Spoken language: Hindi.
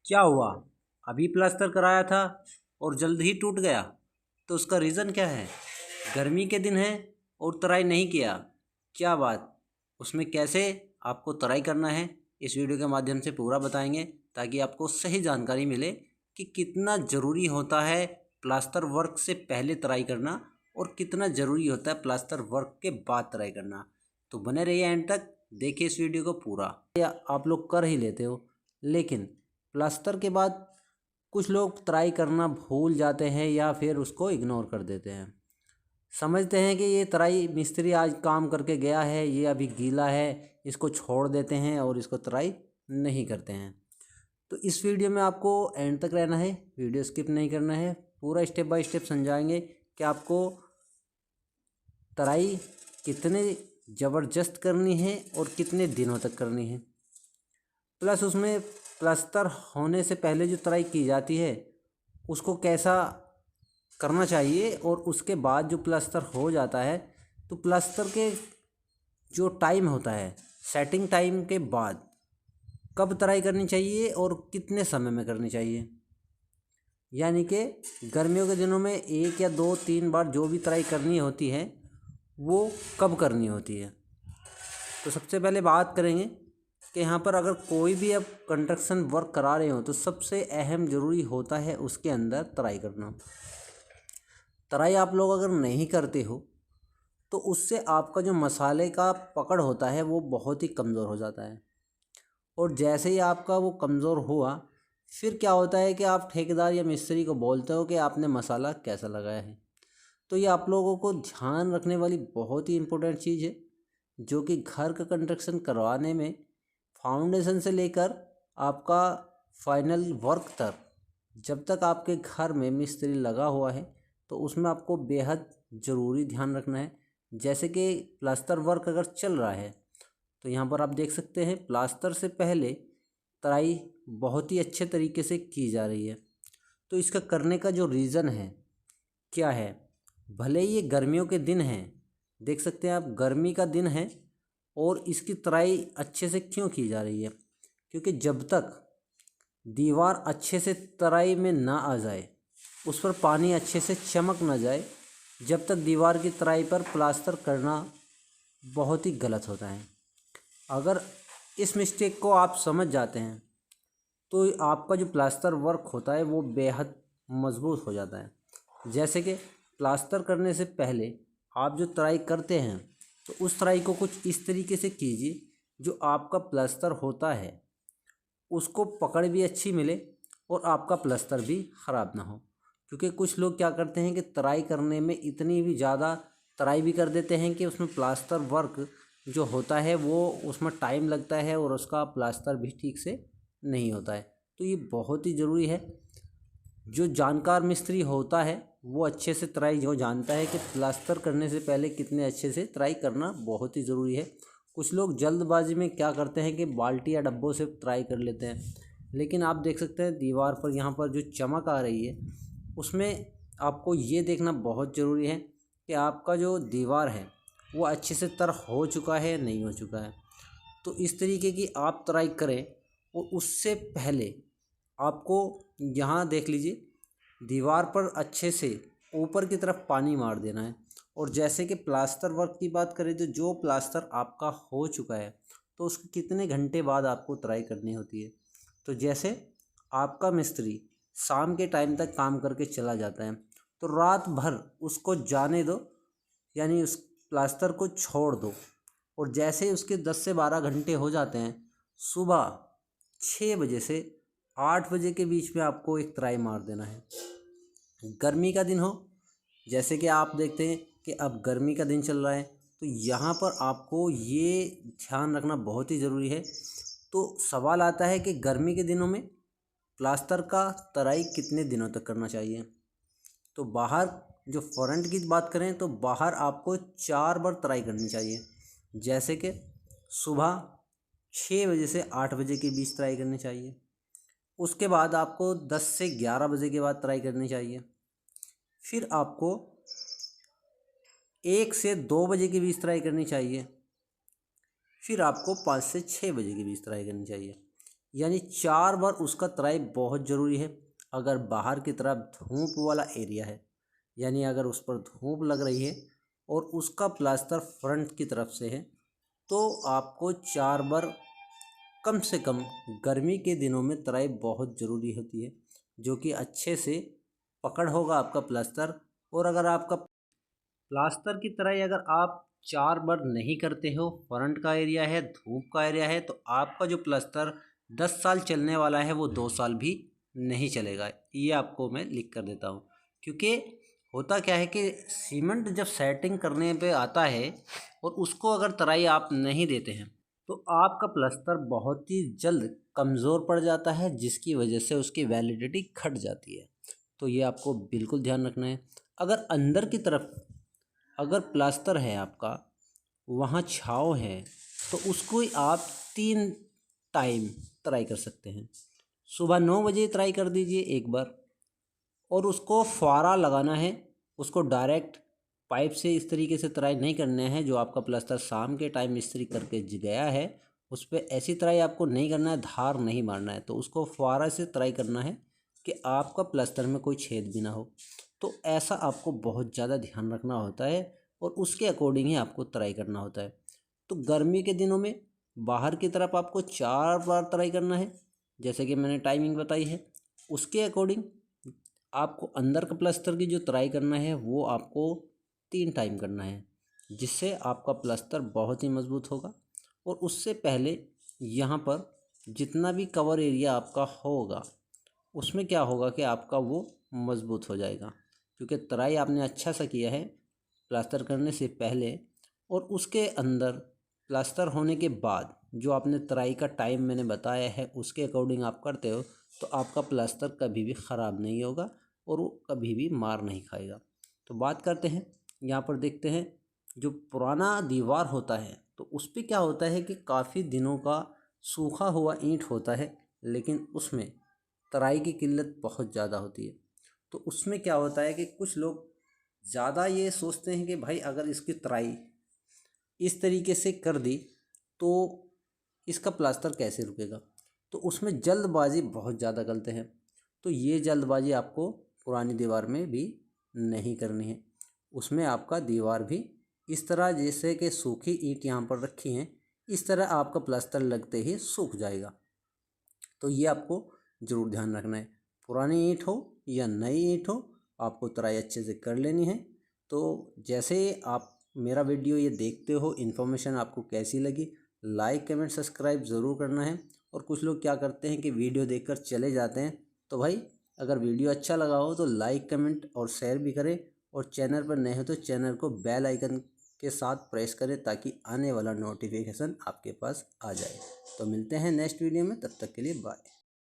क्या हुआ? अभी प्लास्टर कराया था और जल्द ही टूट गया। तो उसका रीज़न क्या है? गर्मी के दिन है और तराई नहीं किया। क्या बात? उसमें कैसे आपको तराई करना है इस वीडियो के माध्यम से पूरा बताएंगे, ताकि आपको सही जानकारी मिले कि कितना ज़रूरी होता है प्लास्टर वर्क से पहले तराई करना और कितना ज़रूरी होता है प्लास्टर वर्क के बाद तराई करना। तो बने रहिए एंड तक, देखिए इस वीडियो को पूरा। या आप लोग कर ही लेते हो, लेकिन प्लास्टर के बाद कुछ लोग तराई करना भूल जाते हैं या फिर उसको इग्नोर कर देते हैं। समझते हैं कि ये तराई मिस्त्री आज काम करके गया है, ये अभी गीला है, इसको छोड़ देते हैं और इसको तराई नहीं करते हैं। तो इस वीडियो में आपको एंड तक रहना है, वीडियो स्किप नहीं करना है। पूरा स्टेप बाय स्टेप समझाएंगे कि आपको तराई कितने ज़बरदस्त करनी है और कितने दिनों तक करनी है। प्लस उसमें प्लास्टर होने से पहले जो तराई की जाती है उसको कैसा करना चाहिए, और उसके बाद जो प्लास्टर हो जाता है तो प्लास्टर के जो टाइम होता है, सेटिंग टाइम के बाद कब तराई करनी चाहिए और कितने समय में करनी चाहिए। यानी कि गर्मियों के दिनों में 1 या 2 3 बार जो भी तराई करनी होती है वो कब करनी होती है। तो सबसे पहले बात करेंगे कि यहाँ पर अगर कोई भी अब कंस्ट्रक्शन वर्क करा रहे हो तो सबसे अहम ज़रूरी होता है उसके अंदर तराई करना। तराई आप लोग अगर नहीं करते हो तो उससे आपका जो मसाले का पकड़ होता है वो बहुत ही कमज़ोर हो जाता है, और जैसे ही आपका वो कमज़ोर हुआ फिर क्या होता है कि आप ठेकेदार या मिस्त्री को बोलते हो कि आपने मसाला कैसा लगाया है। तो ये आप लोगों को ध्यान रखने वाली बहुत ही इम्पोर्टेंट चीज़ है, जो कि घर का कंस्ट्रक्शन करवाने में फाउंडेशन से लेकर आपका फाइनल वर्क तक, जब तक आपके घर में मिस्त्री लगा हुआ है तो उसमें आपको बेहद ज़रूरी ध्यान रखना है। जैसे कि प्लास्टर वर्क अगर चल रहा है तो यहाँ पर आप देख सकते हैं प्लास्टर से पहले तराई बहुत ही अच्छे तरीके से की जा रही है। तो इसका करने का जो रीज़न है क्या है, भले ही ये गर्मियों के दिन हैं, देख सकते हैं आप गर्मी का दिन है और इसकी तराई अच्छे से क्यों की जा रही है, क्योंकि जब तक दीवार अच्छे से तराई में ना आ जाए, उस पर पानी अच्छे से चमक ना जाए, जब तक दीवार की तराई पर प्लास्टर करना बहुत ही गलत होता है। अगर इस मिस्टेक को आप समझ जाते हैं तो आपका जो प्लास्टर वर्क होता है वो बेहद मजबूत हो जाता है। जैसे कि प्लास्टर करने से पहले आप जो तराई करते हैं तो उस तराई को कुछ इस तरीके से कीजिए जो आपका प्लास्टर होता है उसको पकड़ भी अच्छी मिले और आपका प्लास्टर भी ख़राब ना हो। क्योंकि कुछ लोग क्या करते हैं कि तराई करने में इतनी भी ज़्यादा तराई भी कर देते हैं कि उसमें प्लास्टर वर्क जो होता है वो उसमें टाइम लगता है और उसका प्लास्टर भी ठीक से नहीं होता है। तो ये बहुत ही ज़रूरी है, जो जानकार मिस्त्री होता है वो अच्छे से तराई जो जानता है कि प्लास्टर करने से पहले कितने अच्छे से तराई करना बहुत ही ज़रूरी है। कुछ लोग जल्दबाजी में क्या करते हैं कि बाल्टी या डब्बों से तराई कर लेते हैं, लेकिन आप देख सकते हैं दीवार पर यहाँ पर जो चमक आ रही है उसमें आपको ये देखना बहुत ज़रूरी है कि आपका जो दीवार है वो अच्छे से तर हो चुका है या नहीं हो चुका है। तो इस तरीके की आप तराई करें, और उससे पहले आपको यहाँ देख लीजिए दीवार पर अच्छे से ऊपर की तरफ पानी मार देना है। और जैसे कि प्लास्टर वर्क की बात करें तो जो प्लास्टर आपका हो चुका है तो उसके कितने घंटे बाद आपको तराई करनी होती है। तो जैसे आपका मिस्त्री शाम के टाइम तक काम करके चला जाता है तो रात भर उसको जाने दो, यानी उस प्लास्टर को छोड़ दो, और जैसे ही उसके 10 से 12 घंटे हो जाते हैं, सुबह 6 बजे से 8 बजे के बीच में आपको एक तराई मार देना है। गर्मी का दिन हो, जैसे कि आप देखते हैं कि अब गर्मी का दिन चल रहा है, तो यहाँ पर आपको ये ध्यान रखना बहुत ही ज़रूरी है। तो सवाल आता है कि गर्मी के दिनों में प्लास्टर का तराई कितने दिनों तक करना चाहिए। तो बाहर जो फ्रंट की बात करें तो बाहर आपको 4 बार तराई करनी चाहिए। जैसे कि सुबह 6 बजे से 8 बजे के बीच तराई करनी चाहिए, उसके बाद आपको 10 से 11 बजे के बाद तराई करनी चाहिए, फिर आपको 1 से 2 बजे के बीच तराई करनी चाहिए, फिर आपको 5 से 6 बजे के बीच तराई करनी चाहिए। यानी 4 बार उसका तराई बहुत ज़रूरी है। अगर बाहर की तरफ धूप वाला एरिया है, यानी अगर उस पर धूप लग रही है और उसका प्लास्टर फ्रंट की तरफ से है, तो आपको 4 बार कम से कम गर्मी के दिनों में तराई बहुत ज़रूरी होती है, जो कि अच्छे से पकड़ होगा आपका प्लास्टर। और अगर आपका प्लास्टर की तराई अगर आप 4 बार नहीं करते हो, फ्रंट का एरिया है, धूप का एरिया है, तो आपका जो प्लास्टर 10 साल चलने वाला है वो 2 साल भी नहीं चलेगा। ये आपको मैं लिख कर देता हूँ, क्योंकि होता क्या है कि सीमेंट जब सेटिंग करने पे आता है और उसको अगर तराई आप नहीं देते हैं, तो आपका प्लास्टर बहुत ही जल्द कमज़ोर पड़ जाता है, जिसकी वजह से उसकी वैलिडिटी घट जाती है। तो ये आपको बिल्कुल ध्यान रखना है। अगर अंदर की तरफ अगर प्लास्टर है आपका, वहाँ छाँव है, तो उसको आप 3 टाइम ट्राई कर सकते हैं। सुबह 9 बजे ट्राई कर दीजिए एक बार, और उसको फुवारा लगाना है। उसको डायरेक्ट पाइप से इस तरीके से तराई नहीं करना है, जो आपका प्लास्टर शाम के टाइम इस्त्री करके गया है उस पर ऐसी तराई आपको नहीं करना है, धार नहीं मारना है। तो उसको फुवारा से तराई करना है कि आपका प्लास्टर में कोई छेद भी ना हो। तो ऐसा आपको बहुत ज़्यादा ध्यान रखना होता है और उसके अकॉर्डिंग ही आपको तराई करना होता है। तो गर्मी के दिनों में बाहर की तरफ आपको 4 बार तराई करना है, जैसे कि मैंने टाइमिंग बताई है। उसके अकॉर्डिंग आपको अंदर का प्लास्टर की जो तराई करना है वो आपको 3 टाइम करना है, जिससे आपका प्लास्टर बहुत ही मज़बूत होगा। और उससे पहले यहाँ पर जितना भी कवर एरिया आपका होगा, उसमें क्या होगा कि आपका वो मज़बूत हो जाएगा, क्योंकि तराई आपने अच्छा सा किया है प्लास्टर करने से पहले। और उसके अंदर प्लास्टर होने के बाद जो आपने तराई का टाइम मैंने बताया है, उसके अकॉर्डिंग आप करते हो, तो आपका प्लास्टर कभी भी ख़राब नहीं होगा और वो कभी भी मार नहीं खाएगा। तो बात करते हैं, यहाँ पर देखते हैं जो पुराना दीवार होता है, तो उस पर क्या होता है कि काफ़ी दिनों का सूखा हुआ ईंट होता है, लेकिन उसमें तराई की किल्लत बहुत ज़्यादा होती है। तो उसमें क्या होता है कि कुछ लोग ज़्यादा ये सोचते हैं कि भाई अगर इसकी तराई इस तरीके से कर दी तो इसका प्लास्टर कैसे रुकेगा। तो उसमें जल्दबाजी बहुत ज़्यादा करते हैं। तो ये जल्दबाजी आपको पुरानी दीवार में भी नहीं करनी है। उसमें आपका दीवार भी इस तरह, जैसे कि सूखी ईंट यहाँ पर रखी हैं, इस तरह आपका प्लास्टर लगते ही सूख जाएगा। तो ये आपको ज़रूर ध्यान रखना है, पुरानी ईंट हो या नई ईंट हो, आपको तराई अच्छे से कर लेनी है। तो जैसे आप मेरा वीडियो ये देखते हो, इन्फॉर्मेशन आपको कैसी लगी, लाइक कमेंट सब्सक्राइब ज़रूर करना है। और कुछ लोग क्या करते हैं कि वीडियो देखकर चले जाते हैं। तो भाई अगर वीडियो अच्छा लगा हो तो लाइक कमेंट और शेयर भी करें, और चैनल पर नए हो तो चैनल को बेल आइकन के साथ प्रेस करें, ताकि आने वाला नोटिफिकेशन आपके पास आ जाए। तो मिलते हैं नेक्स्ट वीडियो में, तब तक के लिए बाय।